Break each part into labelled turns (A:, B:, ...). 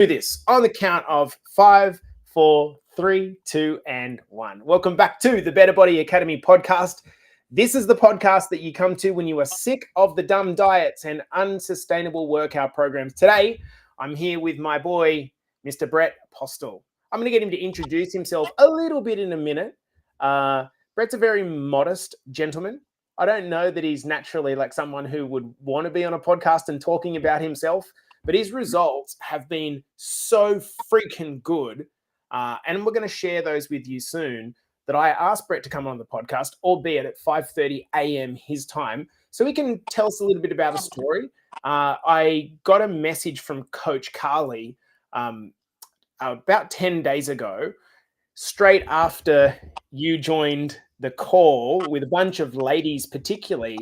A: Do this on the count of 5, 4, 3, 2, and 1. Welcome back to the Better Body Academy podcast. This is the podcast that you come to when you are sick of the dumb diets and unsustainable workout programs. Today, I'm here with my boy, Mr. Brett Postle. I'm going to get him to introduce himself a little bit in a minute. Brett's a very modest gentleman. I don't know that he's naturally like someone who would want to be on a podcast and talking about himself, but his results have been so freaking good. And we're going to share those with you soon, that I asked Brett to come on the podcast, albeit at 5:30 a.m. his time, so he can tell us a little bit about a story. I got a message from Coach Carly about 10 days ago, straight after you joined the call with a bunch of ladies particularly,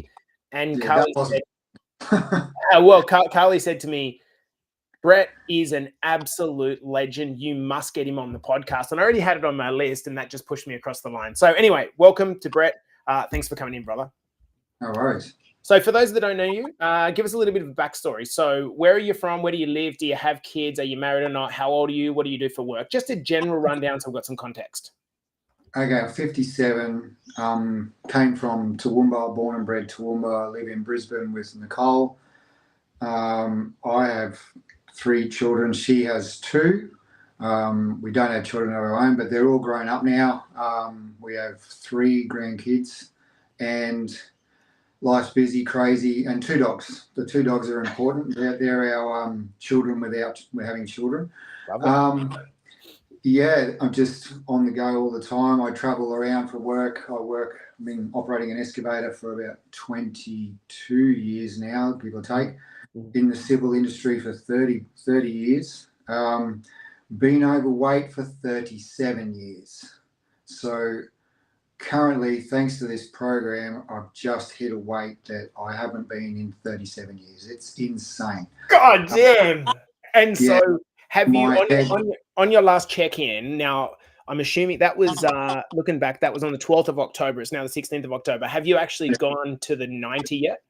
A: and Carly said, Carly said to me, Brett is an absolute legend. You must get him on the podcast. And I already had it on my list, and that just pushed me across the line. So anyway, welcome to Brett. Thanks for coming in, brother.
B: No worries.
A: So for those that don't know you, give us a little bit of a backstory. So where are you from? Where do you live? Do you have kids? Are you married or not? How old are you? What do you do for work? Just a general rundown so we've got some context.
B: Okay, I'm 57. Came from Toowoomba, born and bred Toowoomba. I live in Brisbane with Nicole. I have 3 children. She has 2. We don't have children of our own, but they're all grown up now. We have 3 grandkids, and life's busy, crazy, and 2 dogs. The 2 dogs are important. They're our children without having children. Yeah, I'm just on the go all the time. I travel around for work. I've been operating an excavator for about 22 years now, give or take. In the civil industry for 30 years. Been overweight for 37 years. So currently, thanks to this program, I've just hit a weight that I haven't been in 37 years. It's insane.
A: God damn. And
B: Yeah,
A: so have you, on your last check-in, now I'm assuming that was, looking back, that was on the 12th of October. It's now the 16th of October. Have you actually gone to the 90 yet?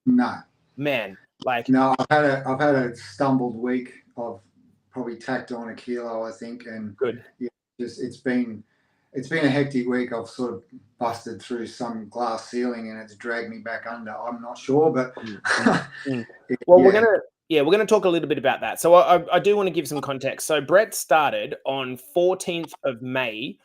B: No.
A: Man, like...
B: No, I've had a stumbled week. I've probably tacked on a kilo, I think. And
A: good.
B: Yeah, it's been a hectic week. I've sort of busted through some glass ceiling and it's dragged me back under. I'm not sure, but
A: well, yeah. we're gonna talk a little bit about that. So I do want to give some context. So Brett started on 14th of May.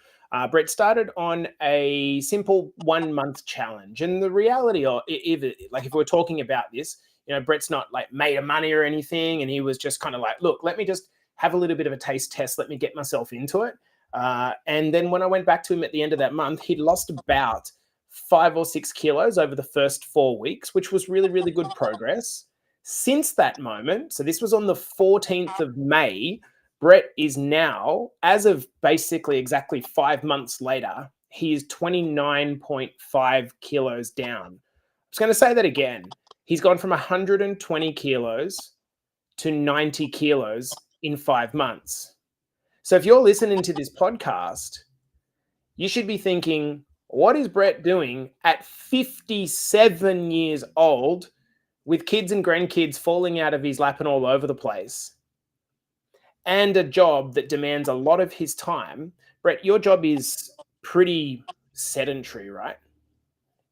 A: Brett started on a simple 1-month challenge, and the reality of if we're talking about this, you know, Brett's not like made of money or anything, and he was just kind of like, look, let me just have a little bit of a taste test. Let me get myself into it. And then when I went back to him at the end of that month, he'd lost about 5 or 6 kilos over the first 4 weeks, which was really, really good progress. Since that moment, so this was on the 14th of May, Brett is now, as of basically exactly 5 months later, he is 29.5 kilos down. I was going to say that again. He's gone from 120 kilos to 90 kilos in 5 months. So if you're listening to this podcast, you should be thinking, what is Brett doing at 57 years old with kids and grandkids falling out of his lap and all over the place, and a job that demands a lot of his time? Brett, your job is pretty sedentary, right?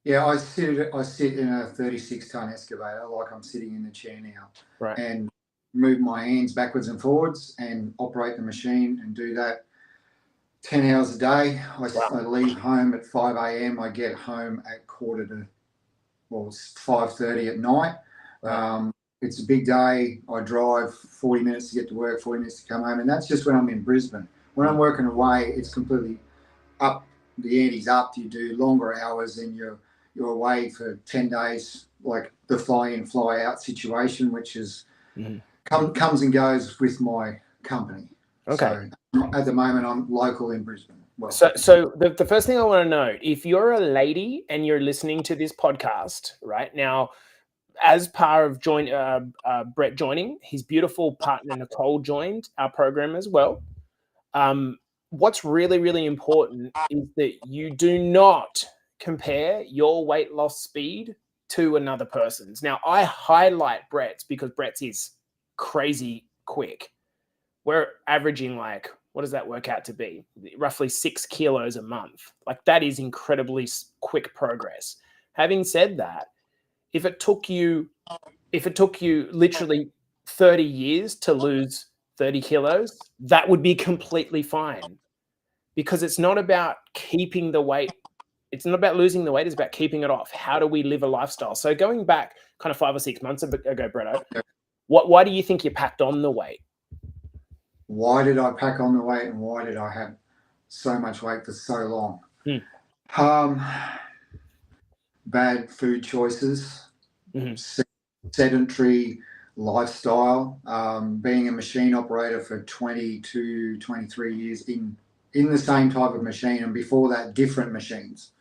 B: Yeah, I sit in a 36-ton excavator, like I'm sitting in the chair now,
A: right,
B: and move my hands backwards and forwards and operate the machine and do that 10 hours a day. I leave home at 5 a.m. I get home at 5:30 at night. It's a big day. I drive 40 minutes to get to work, 40 minutes to come home, and that's just when I'm in Brisbane. When I'm working away, it's completely up. The ante's up. You do longer hours, and you're away for 10 days, like the fly in, fly out situation, which is comes and goes with my company.
A: Okay.
B: So at the moment, I'm local in Brisbane. Well,
A: so the first thing I want to note, if you're a lady and you're listening to this podcast right now, as part of Brett joining, his beautiful partner Nicole joined our program as well. What's really, really important is that you do not compare your weight loss speed to another person's. Now, I highlight Brett's because Brett's is crazy quick. we're averaging like, what does that work out to be? Roughly 6 kilos a month. Like that is incredibly quick progress. Having said that, if it took you literally 30 years to lose 30 kilos, that would be completely fine, because it's not about keeping the weight. It's not about losing the weight. It's about keeping it off. How do we live a lifestyle? So going back kind of 5 or 6 months ago, Bretto, why do you think you packed on the weight?
B: Why did I pack on the weight, and why did I have so much weight for so long? Bad food choices, sedentary lifestyle, being a machine operator for 22, 23 years in the same type of machine, and before that, different machines.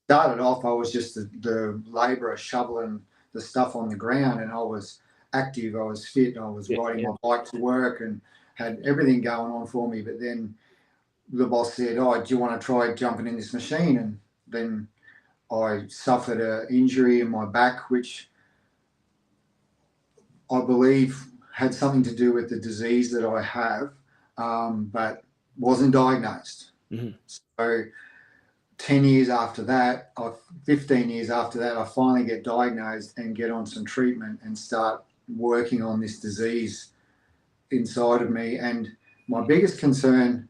B: Started off, I was just the labourer shoveling the stuff on the ground, and I was active, I was fit, I was riding my bike to work and had everything going on for me. But then the boss said, "Oh, do you want to try jumping in this machine?" And then I suffered an injury in my back, which I believe had something to do with the disease that I have, but wasn't diagnosed. So 10 years after that, 15 years after that, I finally get diagnosed and get on some treatment and start working on this disease inside of me. And my biggest concern,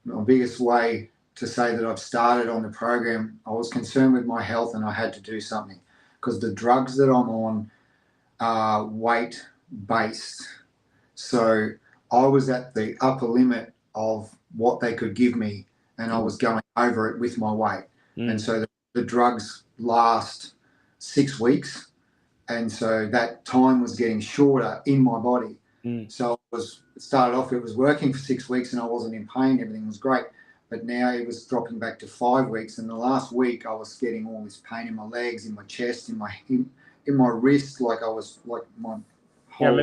B: my biggest way to say that I've started on the program, I was concerned with my health and I had to do something, because the drugs that I'm on are weight based. So I was at the upper limit of what they could give me, and I was going over it with my weight. And so the drugs last 6 weeks. And so that time was getting shorter in my body. So it started off, it was working for 6 weeks and I wasn't in pain. Everything was great. But now it was dropping back to 5 weeks. And the last week I was getting all this pain in my legs, in my chest, in my wrist. Like I was like my whole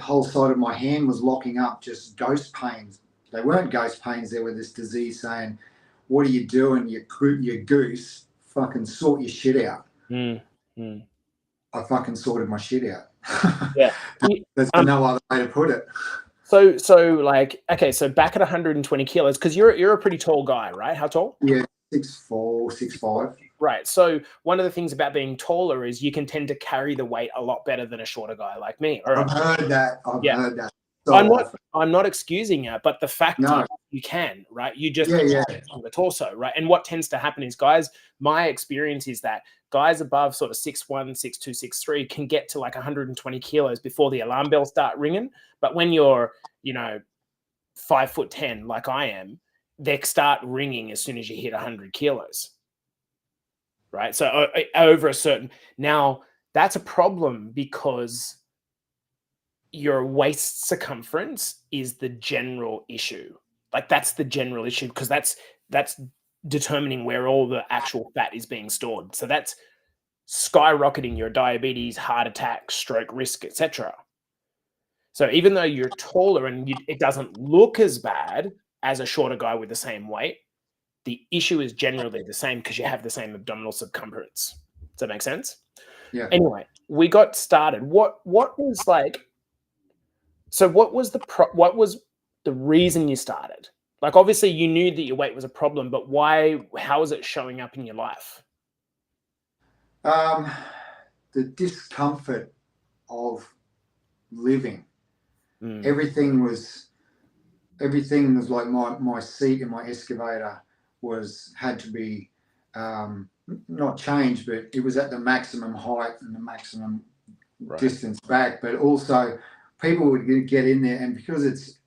B: whole side of my hand was locking up, just ghost pains. They weren't ghost pains. They were this disease saying, "What are you doing? You goose, fucking sort your shit out." I fucking sorted my shit out.
A: Yeah.
B: There's no other way to put it.
A: So like, okay, so back at 120 kilos, because you're a pretty tall guy, right? How tall?
B: Yeah, 6'4", 6'5".
A: Right. So one of the things about being taller is you can tend to carry the weight a lot better than a shorter guy like me.
B: I've heard that. I've heard that.
A: I'm not excusing it, but the fact is you can, right? You just on the torso, right? And what tends to happen is guys, my experience is that guys above sort of 6'1", 6'2", 6'3" can get to like 120 kilos before the alarm bells start ringing. But when you're, 5'10" like I am, they start ringing as soon as you hit 100 kilos. Right. So over a certain, now that's a problem, because your waist circumference is the general issue. Like that's the general issue, because that's determining where all the actual fat is being stored. So that's skyrocketing your diabetes, heart attack, stroke risk, etc. So even though you're taller and it doesn't look as bad as a shorter guy with the same weight, the issue is generally the same, because you have the same abdominal circumference. Does that make sense?
B: Yeah.
A: Anyway, we got started. What was like? So what was the reason you started? Like, obviously you knew that your weight was a problem, but why? How is it showing up in your life?
B: The discomfort of living. Everything was like my seat in my excavator had to be not changed, but it was at the maximum height and the maximum distance back. But also people would get in there, and because it's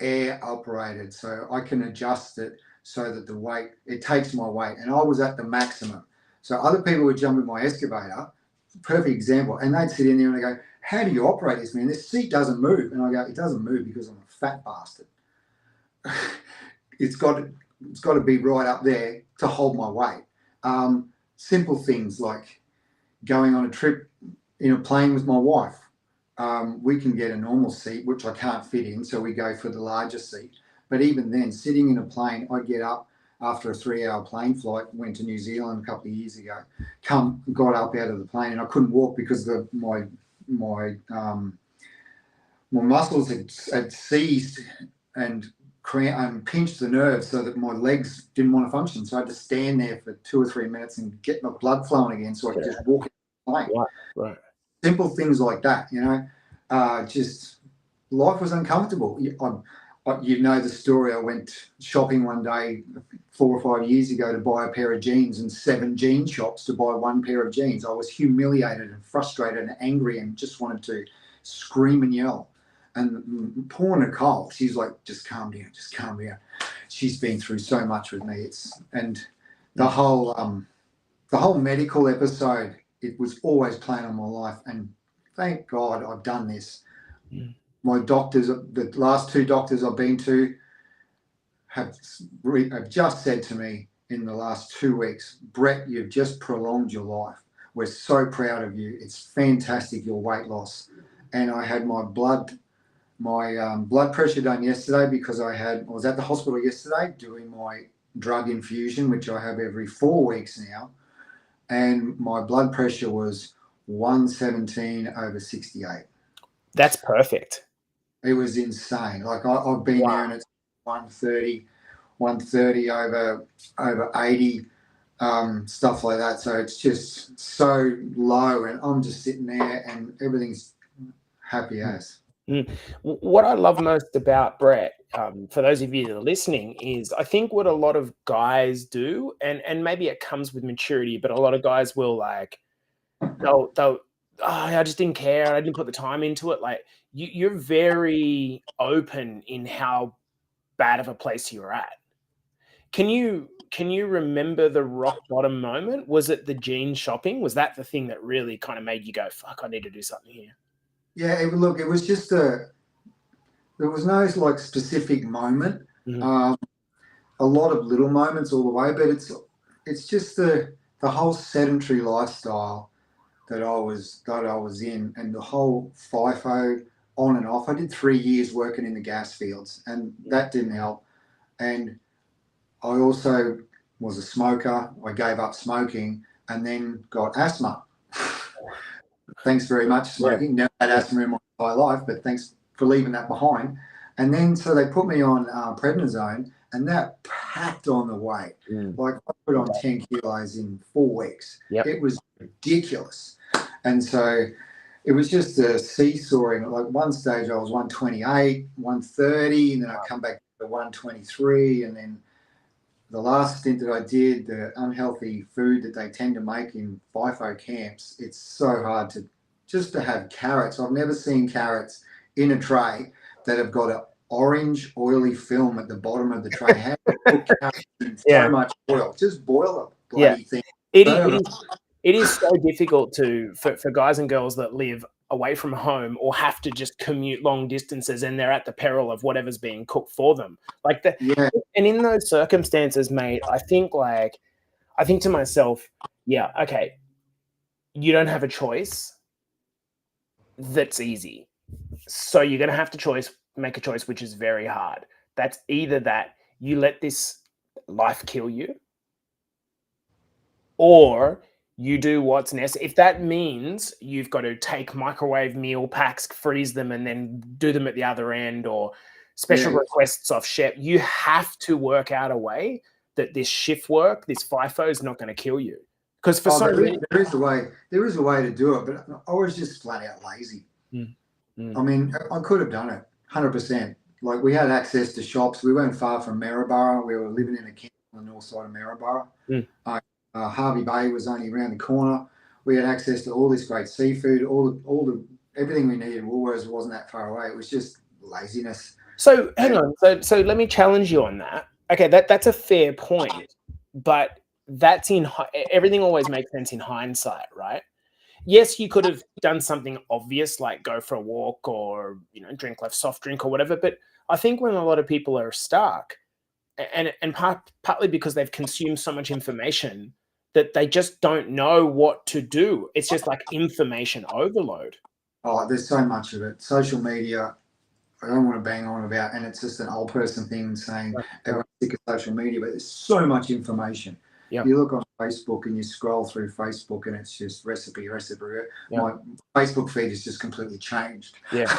B: air operated, so I can adjust it so that it takes my weight, and I was at the maximum. So other people would jump in my excavator, perfect example, and they'd sit in there and they go, "How do you operate this, man? This seat doesn't move." And I go, "It doesn't move because I'm a fat bastard." It's got to be right up there to hold my weight. Simple things like going on a trip in a plane with my wife. We can get a normal seat, which I can't fit in, so we go for the larger seat. But even then, sitting in a plane, I'd get up after a 3-hour plane flight, went to New Zealand a couple of years ago, got up out of the plane, and I couldn't walk because my my muscles had seized and pinched the nerves so that my legs didn't want to function. So I had to stand there for 2 or 3 minutes and get my blood flowing again so I could just walk in the plane.
A: Right.
B: Simple things like that, just life was uncomfortable. You know the story. I went shopping one day 4 or 5 years ago to buy a pair of jeans, and 7 jean shops to buy one pair of jeans. I was humiliated and frustrated and angry and just wanted to scream and yell. And poor Nicole, she's like, just calm down, just calm down. She's been through so much with me. The whole medical episode, it was always playing on my life. And thank God I've done this. My doctors, the last 2 doctors I've been to, have just said to me in the last 2 weeks, Brett, you've just prolonged your life. We're so proud of you. It's fantastic, your weight loss. And I had my blood pressure done yesterday because I was at the hospital yesterday doing my drug infusion, which I have every 4 weeks now. And my blood pressure was 117/68.
A: That's perfect.
B: It was insane. Like I've been there and it's 130 over 80, stuff like that. So it's just so low, and I'm just sitting there and everything's happy as.
A: What I love most about Brett, for those of you that are listening, is I think what a lot of guys do, and maybe it comes with maturity, but a lot of guys will they'll I just didn't care. I didn't put the time into it. Like you're very open in how bad of a place you're at. Can you remember the rock bottom moment? Was it the jean shopping? Was that the thing that really kind of made you go, fuck, I need to do something here?
B: Yeah, it was just there was no like specific moment. A lot of little moments all the way, but it's just the whole sedentary lifestyle that I was in, and the whole FIFO on and off. I did 3 years working in the gas fields, and that didn't help. And I also was a smoker. I gave up smoking and then got asthma. Thanks very much, smoking. Never had asthma in my entire life, but thanks for leaving that behind. And then so they put me on prednisone, and that packed on the weight. Like I put on 10 kilos in 4 weeks. It was ridiculous. And so it was just a seesawing. Like one stage I was 128, 130, and then I come back to 123. And then the last stint that I did, the unhealthy food that they tend to make in FIFO camps, it's so hard to have carrots. I've never seen carrots in a tray that have got an orange oily film at the bottom of the tray. How do you put carrots in so much oil? Just boil a bloody thing.
A: It is so difficult for guys and girls that live away from home or have to just commute long distances, and they're at the peril of whatever's being cooked for them. And in those circumstances, mate, I think to myself, okay, you don't have a choice that's easy. So you're going to have to make a choice, which is very hard. That's either that you let this life kill you, or you do what's necessary. If that means you've got to take microwave meal packs, freeze them, and then do them at the other end, or special requests off chef, you have to work out a way that this shift work, this FIFO, is not going to kill you. Because
B: there is a way to do it, but I was just flat out lazy. I mean, I could have done it 100%. Like we had access to shops. We weren't far from Maryborough. We were living in a camp on the north side of Maryborough. Harvey Bay was only around the corner. We had access to all this great seafood, everything we needed. Woolworths wasn't that far away. It was just laziness.
A: So hang on. So let me challenge you on that. Okay, that's a fair point, but everything always makes sense in hindsight, right? Yes, you could have done something obvious like go for a walk or drink less soft drink or whatever. But I think when a lot of people are stuck, and partly because they've consumed so much information that they just don't know what to do. It's just like information overload.
B: Oh, there's so much of it. Social media, I don't want to bang on about, and it's just an old person thing saying everyone's sick of social media, but there's so much information.
A: Yeah.
B: You look on Facebook and you scroll through Facebook and it's just recipe.
A: Yeah.
B: My Facebook feed is just completely changed.
A: Yeah.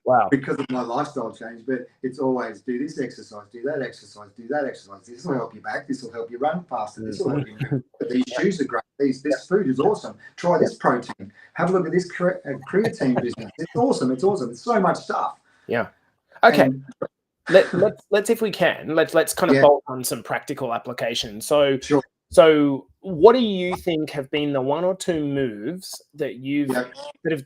A: Wow.
B: Because of my lifestyle change, but it's always do this exercise, do that exercise, do that exercise. This will help you back. This will help you run faster. This will help you move. These shoes are great. This food is awesome. Try this protein. Have a look at this creatine business. It's awesome. It's awesome. It's so much stuff.
A: Yeah. Okay.
B: And
A: let's if we can, let's kind of bolt on some practical applications. So
B: sure.
A: So what do you think have been the one or two moves that you've that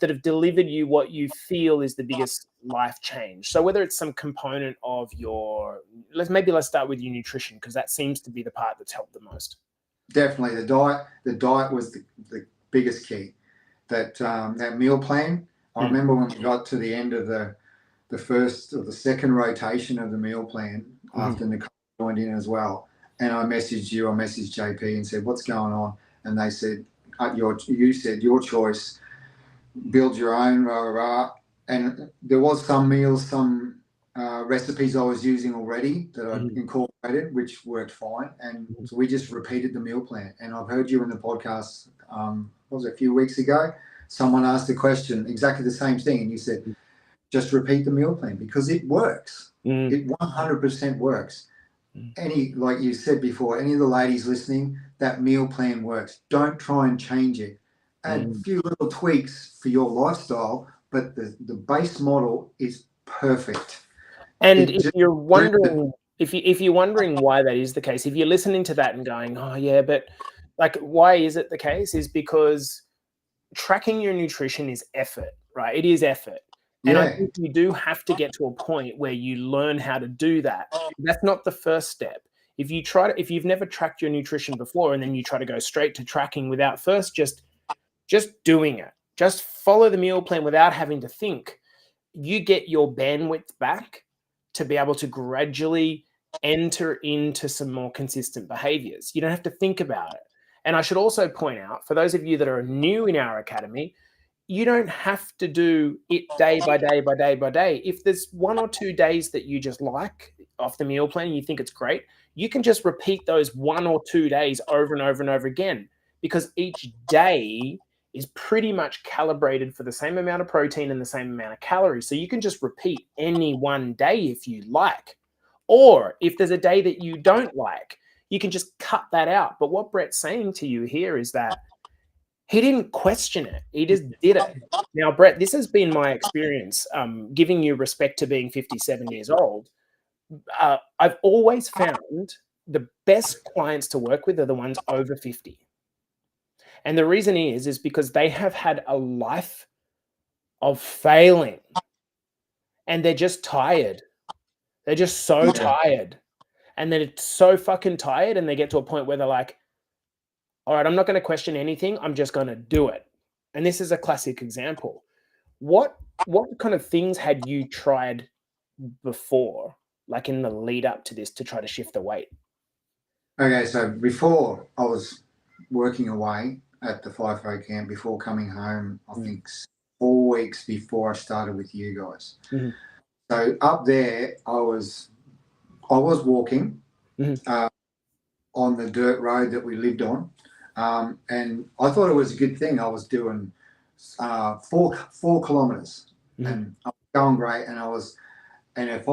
A: have delivered you what you feel is the biggest life change? So whether it's some component of your, let's start with your nutrition, because that seems to be the part that's helped the most.
B: Definitely the diet was the biggest key. That that meal plan. I remember when we got to the end of the first or the second rotation of the meal plan after Nicole joined in as well. And I messaged you, I messaged JP and said, what's going on? And they said, you said your choice, build your own, rah, rah, rah. And there was some meals, some recipes I was using already that I incorporated, which worked fine. And so we just repeated the meal plan. And I've heard you in the podcast, what was it, a few weeks ago? Someone asked the question, exactly the same thing. And you said, just repeat the meal plan because it works. It 100% works. Like you said before, any of the ladies listening, that meal plan works. Don't try and change it. Add a few little tweaks for your lifestyle, but the base model is perfect.
A: And if you're wondering, if you're wondering why that is the case, if you're listening to that and going, oh yeah, but like, why is it the case? Is because tracking your nutrition is effort, right? It is effort. And I think you do have to get to a point where you learn how to do that. That's not the first step. If you've never tracked your nutrition before and then you try to go straight to tracking without first just doing it, just follow the meal plan without having to think, you get your bandwidth back to be able to gradually enter into some more consistent behaviors. You don't have to think about it. And I should also point out, for those of you that are new in our academy, you don't have to do it day by day by day by day. If there's 1 or 2 days that you just like off the meal plan and you think it's great, you can just repeat those 1 or 2 days over and over and over again, because each day is pretty much calibrated for the same amount of protein and the same amount of calories. So you can just repeat any one day if you like. Or if there's a day that you don't like, you can just cut that out. But what Brett's saying to you here is that he didn't question it. He just did it. Now, Brett, this has been my experience, giving you respect to being 57 years old. I've always found the best clients to work with are the ones over 50. And the reason is because they have had a life of failing and they're just tired. They're just so tired. And then it's so fucking tired and they get to a point where they're like, all right, I'm not going to question anything. I'm just going to do it. And this is a classic example. What kind of things had you tried before, like in the lead up to this, to try to shift the weight?
B: Okay, so before I was working away at the FIFO camp, before coming home, I think 4 weeks before I started with you guys. So up there, I was walking on the dirt road that we lived on. And I thought it was a good thing. I was doing 4 kilometers and I was going great. And if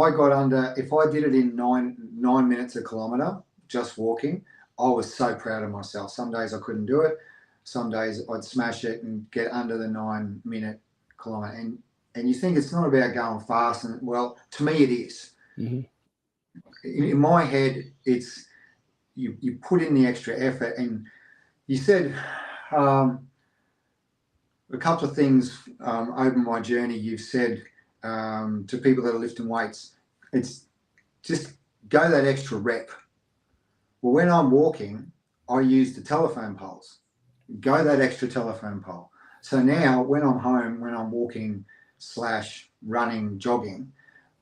B: I did it in nine minutes a kilometer, just walking, I was so proud of myself. Some days I couldn't do it. Some days I'd smash it and get under the 9-minute kilometer. And you think it's not about going fast. And well, to me it is. In my head, it's you put in the extra effort. And you said a couple of things over my journey. You've said to people that are lifting weights, it's just go that extra rep. Well, when I'm walking, I use the telephone poles. Go that extra telephone pole. So now when I'm home, when I'm walking / running, jogging,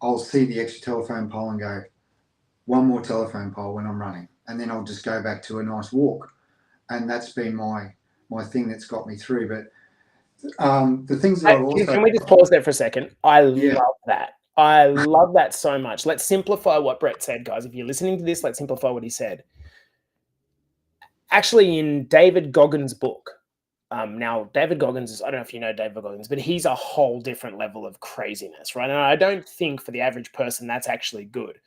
B: I'll see the extra telephone pole and go, one more telephone pole when I'm running. And then I'll just go back to a nice walk. And that's been my thing that's got me through. But the things that I've also...
A: Can we just pause there for a second? I love that. I love that so much. Let's simplify what Brett said, guys. If you're listening to this, let's simplify what he said. actually in David Goggins' book. Now, David Goggins is, I don't know if you know David Goggins, but he's a whole different level of craziness, right? And I don't think for the average person that's actually good.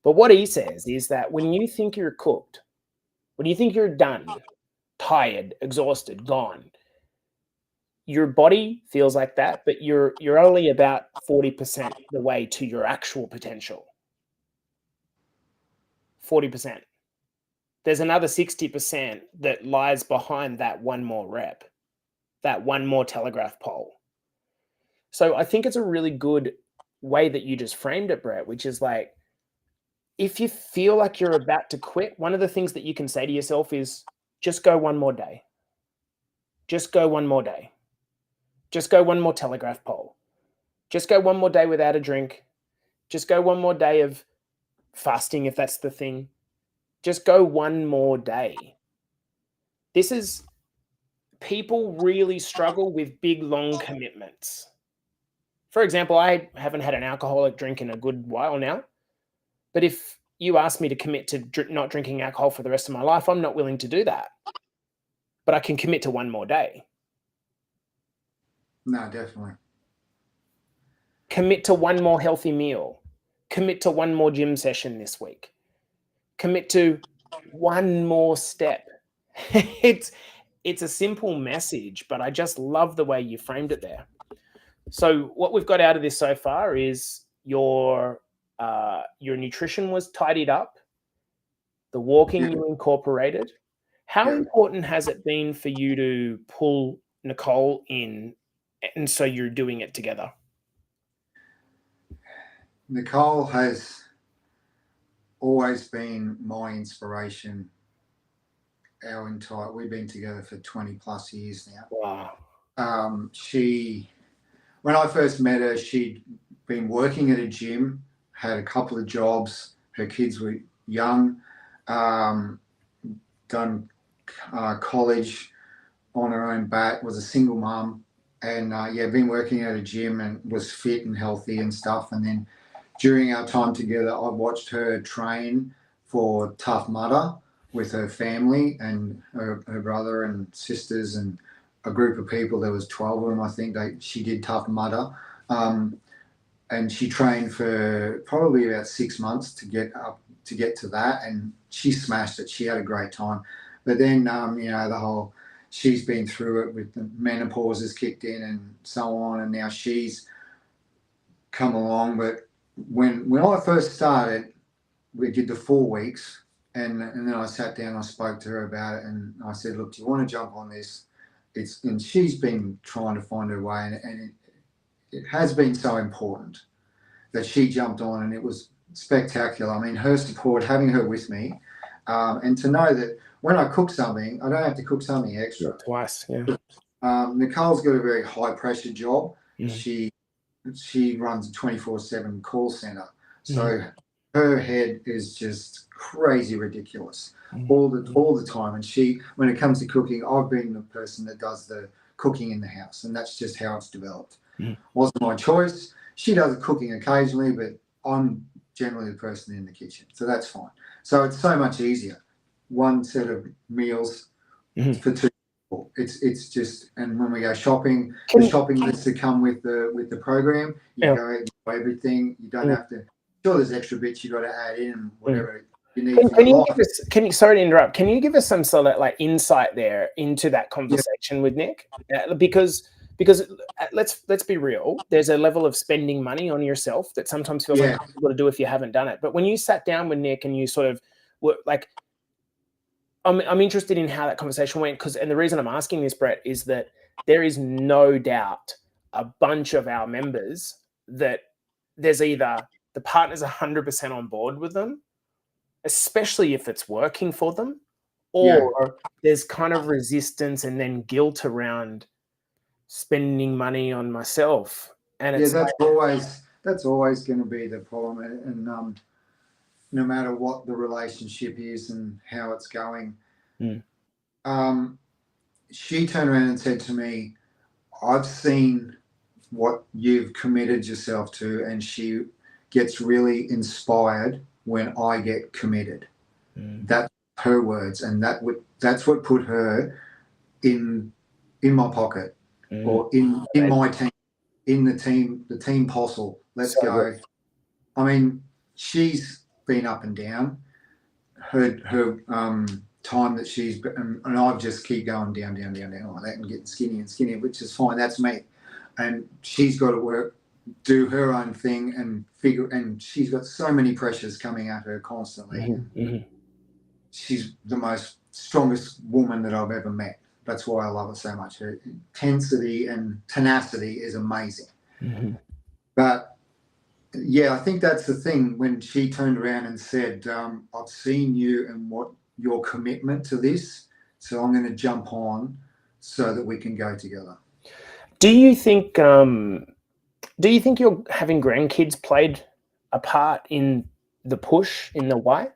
A: But what he says is that when you think you're cooked, when you think you're done, tired, exhausted, gone, your body feels like that, but you're only about 40% the way to your actual potential. 40%. There's another 60% that lies behind that one more rep, that one more telegraph pole. So I think it's a really good way that you just framed it, Brett, which is like, if you feel like you're about to quit, one of the things that you can say to yourself is just go one more day. Just go one more day. Just go one more telegraph pole. Just go one more day without a drink. Just go one more day of fasting, if that's the thing. Just go one more day. This is, people really struggle with big, long commitments. For example, I haven't had an alcoholic drink in a good while now. But if you ask me to commit to not drinking alcohol for the rest of my life, I'm not willing to do that. But I can commit to one more day.
B: No, definitely.
A: Commit to one more healthy meal. Commit to one more gym session this week. Commit to one more step. It's a simple message, but I just love the way you framed it there. So what we've got out of this so far is your nutrition was tidied up, the walking you incorporated. How important has it been for you to pull Nicole in, and so you're doing it together?
B: Nicole has always been my inspiration. We've been together for 20 plus years now.
A: Wow.
B: When I first met her, she'd been working at a gym, had a couple of jobs. Her kids were young, done college on her own bat, was a single mum, and been working at a gym and was fit and healthy and stuff. And then during our time together, I watched her train for Tough Mudder with her family and her brother and sisters and a group of people. There was 12 of them, I think. She did Tough Mudder, and she trained for probably about 6 months to get to that, and she smashed it. She had a great time. But then the whole, she's been through it with the menopause has kicked in and so on, and now she's come along. But when I first started, we did the 4 weeks, and then I sat down, I spoke to her about it, and I said, look, do you want to jump on this? And she's been trying to find her way, and it has been so important that she jumped on, and it was spectacular. I mean, her support, having her with me, and to know that when I cook something, I don't have to cook something extra.
A: Twice, yeah.
B: Nicole's got a very high pressure job.
A: Mm.
B: She runs a 24/7 call center, so her head is just crazy ridiculous all the time. And when it comes to cooking, I've been the person that does the cooking in the house, and that's just how it's developed. Wasn't my choice. She does the cooking occasionally, but I'm generally the person in the kitchen, so that's fine. So it's so much easier. One set of meals for 2 people. It's just, and when we go shopping, the shopping lists that come with the program, you go and buy everything. You don't have to. Sure, there's extra bits you got to add in, whatever you need.
A: Sorry to interrupt. Can you give us some sort of like insight there into that conversation with Nick? Because let's be real, there's a level of spending money on yourself that sometimes feels uncomfortable to do if you haven't done it. But when you sat down with Nick and you sort of were like, I'm interested in how that conversation went, and the reason I'm asking this, Brett, is that there is no doubt a bunch of our members that there's either the partner's 100% on board with them, especially if it's working for them, or there's kind of resistance and then guilt around spending money on myself. And it's
B: that's always going to be the problem. And no matter what the relationship is and how it's going, she turned around and said to me, I've seen what you've committed yourself to, and she gets really inspired when I get committed. That's her words, and that's what put her in my pocket, or in my team, in the team Postle. Let's
A: So
B: go.
A: good.
B: I mean, she's been up and down. Her time that she's been, and I've just keep going down like that, and getting skinnier, which is fine. That's me. And she's got to do her own thing, and she's got so many pressures coming at her constantly. She's the most strongest woman that I've ever met. That's why I love her so much. Her intensity and tenacity is amazing. But yeah, I think that's the thing. When she turned around and said, I've seen you and what your commitment to this, so I'm going to jump on so that we can go together.
A: Do you think your having grandkids played a part in the push, in the why?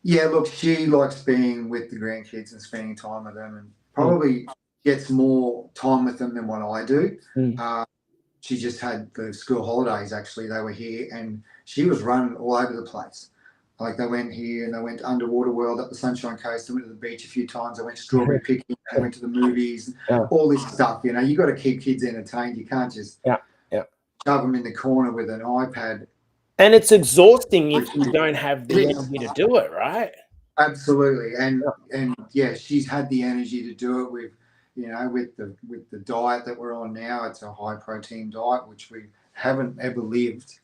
B: Yeah, look, she likes being with the grandkids and spending time with them, and probably gets more time with them than what I do. She just had the school holidays, actually. They were here, and she was running all over the place. Like, they went here, and they went to Underwater World up the Sunshine Coast. They went to the beach a few times. They went strawberry picking. They went to the movies, all this stuff. You know, you got to keep kids entertained. You can't just shove them in the corner with an iPad.
A: And it's exhausting if you don't have the energy to do it, right?
B: Absolutely. And yeah, she's had the energy to do it with, you know, with the diet that we're on now. It's a high protein diet, which we haven't ever lived.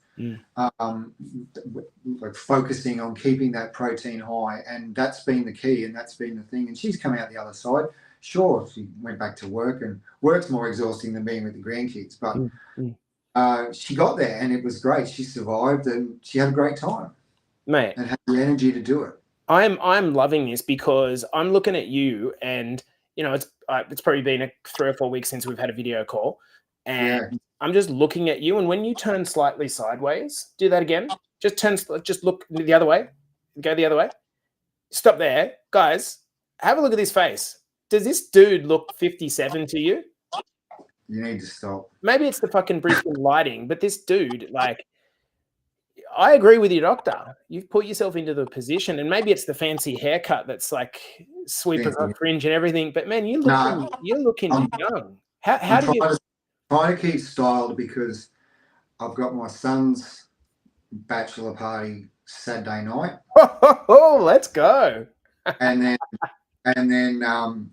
B: Like, focusing on keeping that protein high, and that's been the key, and that's been the thing. And she's come out the other side. Sure, she went back to work, and work's more exhausting than being with the grandkids, but she got there, and it was great. She survived, and she had a great time,
A: mate,
B: and had the energy to do it.
A: I'm loving this, because I'm looking at you, and you know, it's probably been 3 or 4 weeks since we've had a video call, and I'm just looking at you. And when you turn slightly sideways, do that again. Just look the other way. Go the other way. Stop there, guys. Have a look at this face. Does this dude look 57 to you?
B: You need to stop.
A: Maybe it's the fucking Brisbane lighting, but this dude, like, I agree with your doctor. You've put yourself into the position, and maybe it's the fancy haircut that's like sweeping the fringe and everything. But man, you're looking young. How do you?
B: Trying to keep styled, because I've got my son's bachelor party Saturday night.
A: Oh, let's go!
B: and then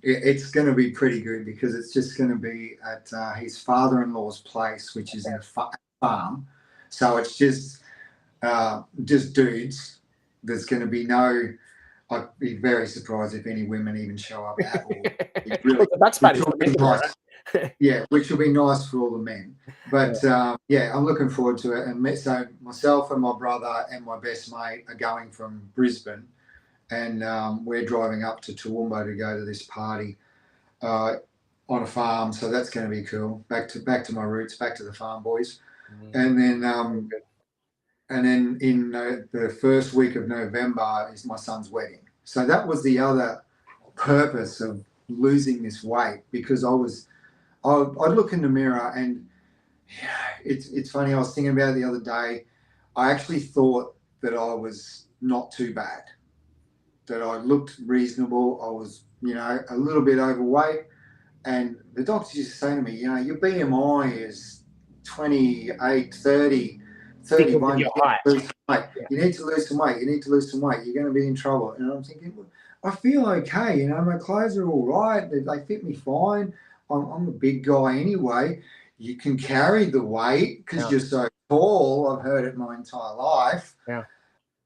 B: it's going to be pretty good, because it's just going to be at his father-in-law's place, which is in a farm. So it's just dudes. There's going to be no. I'd be very surprised if any women even show up at all. Really,
A: that's nice.
B: Yeah, which will be nice for all the men. But yeah, I'm looking forward to it. And so myself and my brother and my best mate are going from Brisbane, and we're driving up to Toowoomba to go to this party on a farm. So that's going to be cool. Back to my roots, back to the farm boys. And then in the first week of November is my son's wedding. So that was the other purpose of losing this weight, because I'd look in the mirror, and it's funny. I was thinking about it the other day. I actually thought that I was not too bad, that I looked reasonable. I was, a little bit overweight, and the doctor used to say to me, your BMI is 28, 30, 31. You need to lose some weight. You need to lose some weight. You're going to be in trouble. And I'm thinking, well, I feel okay. My clothes are all right. They fit me fine. I'm a big guy anyway. You can carry the weight because you're so tall. I've heard it my entire life.
A: Yeah.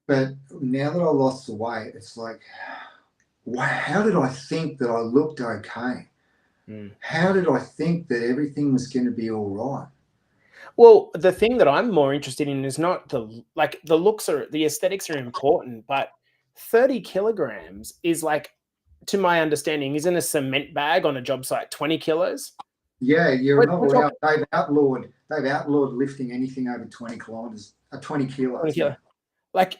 B: But now that I lost the weight, it's like, how did I think that I looked okay? How did I think that everything was going to be all right?
A: Well, the thing that I'm more interested in is not the aesthetics are important, but 30 kilograms is, like, to my understanding, isn't a cement bag on a job site 20 kilos?
B: Yeah, you're not allowed. They've outlawed lifting anything over 20 kilos. 20 kilos. Yeah.
A: Like,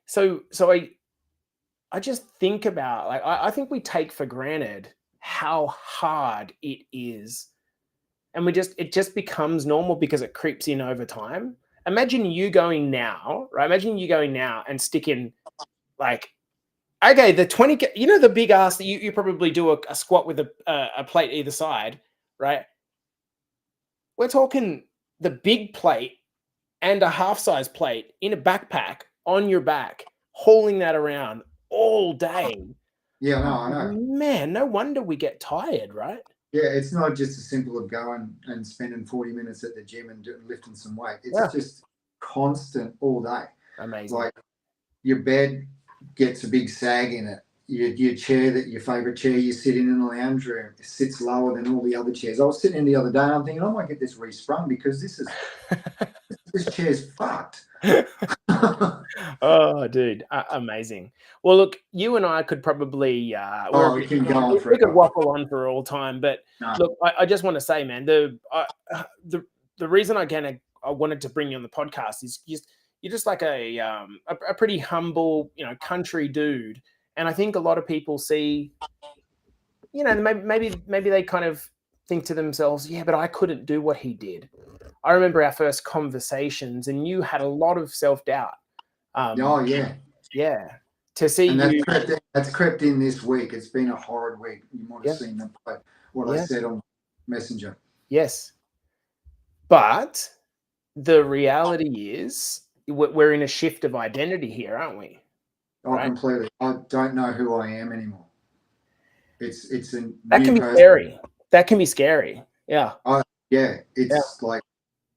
A: so I just think about, like, I think we take for granted how hard it is, and it just becomes normal because it creeps in over time. Imagine you going now, right? Imagine you going now and sticking like, okay, the 20, you know, the big ass that you probably do a squat with a plate either side, right? We're talking the big plate and a half size plate in a backpack on your back, hauling that around all day.
B: Yeah, no,
A: Oh,
B: I know.
A: man, no wonder we get tired, right?
B: Yeah, it's not just as simple as going and spending 40 minutes at the gym and lifting some weight. It's
A: Yeah.
B: just constant all day.
A: Amazing.
B: Like your bed gets a big sag in it. Your chair, your favorite chair you sit in the lounge room, sits lower than all the other chairs. I was sitting in the other day and I'm thinking, I might get this resprung because this chair's fucked.
A: Oh, dude, amazing. Well, look, you and I could probably
B: We can go on
A: we could
B: forever.
A: waffle on for all time, but
B: No.
A: look, I just want to say, man, the reason I wanted to bring you on the podcast is just you're just like a pretty humble, you know, country dude, and I think a lot of people see, you know, maybe they kind of think to themselves, yeah, but I couldn't do what he did. I remember our first conversations, and you had a lot of self doubt.
B: Oh yeah.
A: Yeah, to see
B: And
A: you.
B: that's crept in this week. It's been a horrid week. You might have
A: Yeah,
B: seen what I
A: yeah,
B: said on Messenger.
A: yes. But the reality is, we're in a shift of identity here, aren't we?
B: Oh,
A: Right.
B: completely. I don't know who I am anymore. It's a
A: That can
B: new
A: be
B: person.
A: scary. That can be scary. Yeah.
B: Yeah.
A: Yeah.
B: It's like,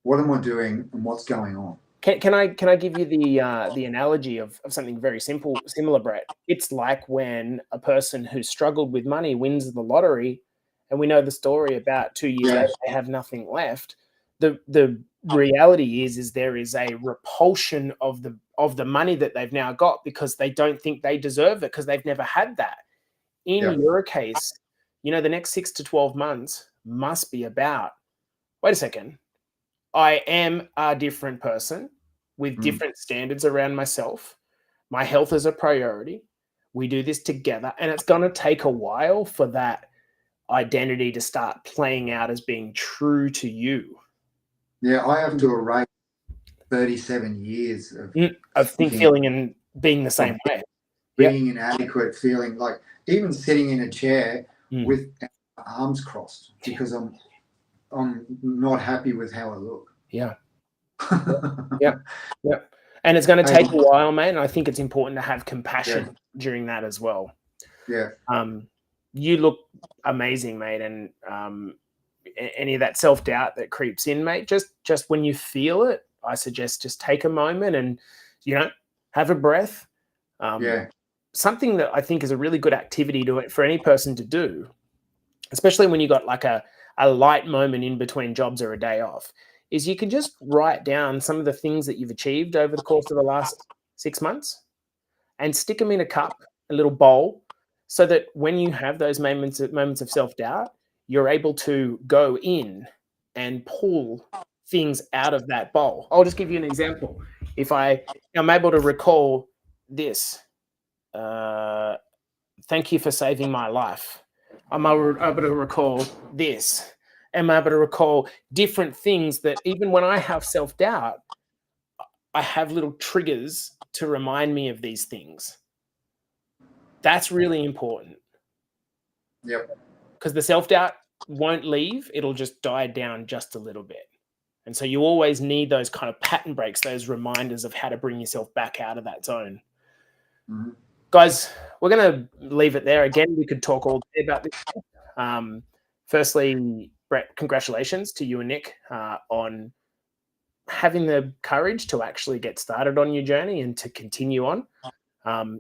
B: what am I doing and what's going on?
A: Can I give you the analogy of something very similar, Brett? It's like when a person who struggled with money wins the lottery, and we know the story about 2 years later they have nothing left. The reality is there is a repulsion of the money that they've now got because they don't think they deserve it because they've never had that. In your case, you know, the next 6 to 12 months must be about, wait a second, I am a different person with different standards around myself. My health is a priority. We do this together, and it's going to take a while for that identity to start playing out as being true to you.
B: Yeah, I have to erase 37 years
A: Of feeling and being the same way.
B: Being inadequate, feeling like even sitting in a chair with arms crossed because I'm not happy with how I look.
A: Yeah. Yeah. And it's going to take a while, man. And I think it's important to have compassion during that as well.
B: Yeah.
A: You look amazing, mate. And any of that self-doubt that creeps in, mate, just when you feel it, I suggest just take a moment and, you know, have a breath. Something that I think is a really good activity for any person to do, especially when you got like a light moment in between jobs or a day off, is you can just write down some of the things that you've achieved over the course of the last 6 months and stick them in a cup, a little bowl, so that when you have those moments of self-doubt, you're able to go in and pull things out of that bowl. I'll just give you an example. If I'm able to recall this, thank you for saving my life. I'm able to recall this. I'm able to recall different things that even when I have self-doubt, I have little triggers to remind me of these things. That's really important.
B: Yep.
A: Because the self-doubt won't leave. It'll just die down just a little bit. And so you always need those kind of pattern breaks, those reminders of how to bring yourself back out of that zone.
B: Mm-hmm.
A: Guys, we're going to leave it there. Again, we could talk all day about this. Firstly, Brett, congratulations to you and Nick on having the courage to actually get started on your journey and to continue on.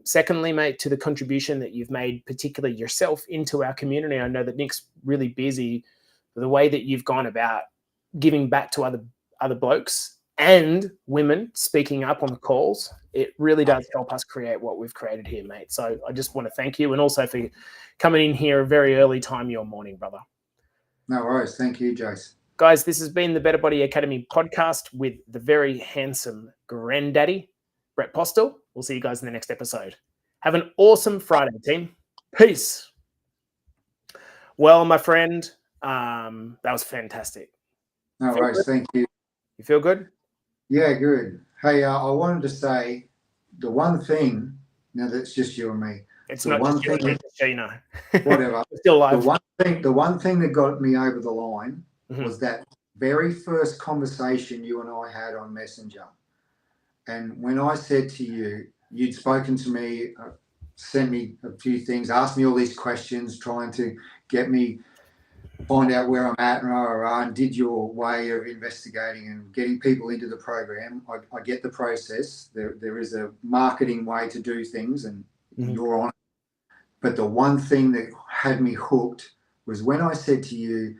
A: Secondly, mate, to the contribution that you've made, particularly yourself, into our community. I know that Nick's really busy. The way that you've gone about giving back to other blokes and women speaking up on the calls, it really does help us create what we've created here, mate. So I just want to thank you, and also for coming in here a very early time your morning, brother.
B: No worries. Thank you, Jace.
A: Guys, this has been the Better Body Academy podcast with the very handsome granddaddy, Brett Postle. We'll see you guys in the next episode. Have an awesome Friday, team. Peace. Well, my friend, that was fantastic.
B: No worries. Thank you.
A: You feel good?
B: Yeah, good. Hey, I wanted to say the one thing, now that's just you and me,
A: It's
B: the
A: not
B: one
A: just you
B: thing,
A: and me, just so you know.
B: whatever,
A: We're still live.
B: the one thing that got me over the line
A: Mhm.
B: was that very first conversation you and I had on Messenger. And when I said to you, you'd spoken to me, sent me a few things, asked me all these questions, trying to get me find out where I'm at, and did your way of investigating and getting people into the program. I get the process. There is a marketing way to do things, and you're on it. But the one thing that had me hooked was when I said to you,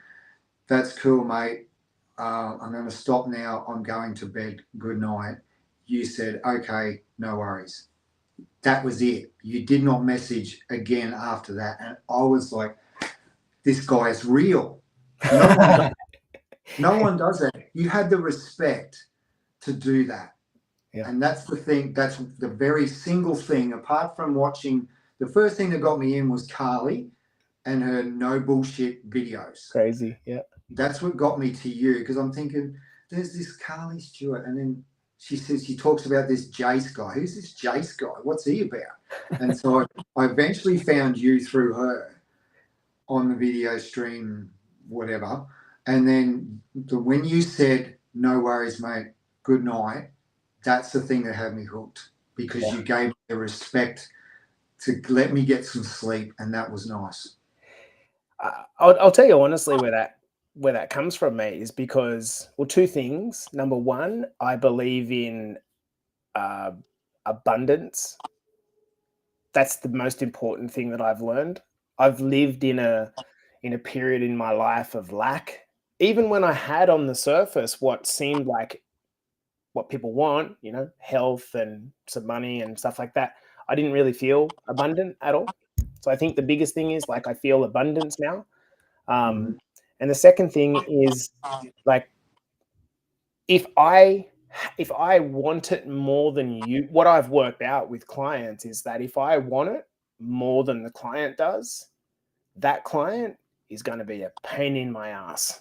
B: "That's cool, mate. I'm going to stop now. I'm going to bed. Good night." You said, "Okay, no worries." That was it. You did not message again after that, and I was like, "This guy is real." No one No one does that. You had the respect to do that.
A: Yeah.
B: And that's the thing, that's the very single thing, apart from watching, the first thing that got me in was Carly and her no bullshit videos.
A: Crazy. Yeah.
B: That's what got me to you, because I'm thinking, there's this Carly Stewart, and then she talks about this Jace guy. Who's this Jace guy? What's he about? And so I eventually found you through her on the video stream, whatever. And then when you said, "No worries, mate, good night," that's the thing that had me hooked, because you gave me the respect to let me get some sleep, and that was nice.
A: I'll tell you honestly where that comes from, mate, is because, well, two things. Number one, I believe in uh, abundance. That's the most important thing that I've learned. I've lived in a period in my life of lack. Even when I had on the surface what seemed like what people want, you know, health and some money and stuff like that, I didn't really feel abundant at all. So I think the biggest thing is like I feel abundance now.
B: Mm-hmm.
A: And the second thing is like if I want it more than you, what I've worked out with clients is that if I want it more than the client does, that client is going to be a pain in my ass.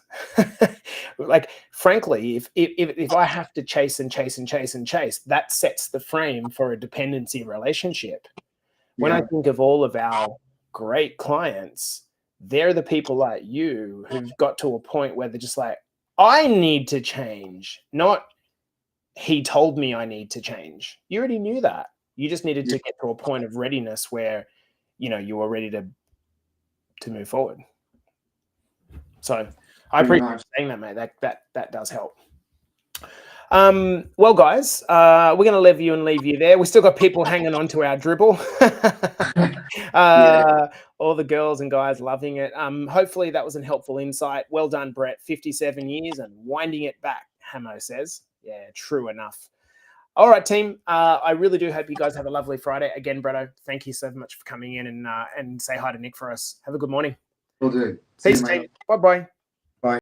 A: Like, frankly, if I have to chase and chase and chase and chase, that sets the frame for a dependency relationship. When I
B: Yeah.
A: think of all of our great clients, they're the people like you who've got to a point where they're just like, I need to change, not he told me I need to change. You already knew that. You just needed
B: Yeah.
A: to get to a point of readiness where, you know, you were ready to move forward. So I
B: Pretty
A: appreciate
B: much.
A: you saying that, mate. That does help. Well, guys, we're going to leave you there. We still got people hanging on to our dribble.
B: Yeah.
A: All the girls and guys loving it. Hopefully that was a helpful insight. Well done, Brett. 57 years and winding it back, Hamo says. Yeah, true enough. All right, team. I really do hope you guys have a lovely Friday. Again, Bretto, thank you so much for coming in and say hi to Nick for us. Have a good morning.
B: Will do. See you,
A: Peace,
B: mate.
A: team. Bye-bye.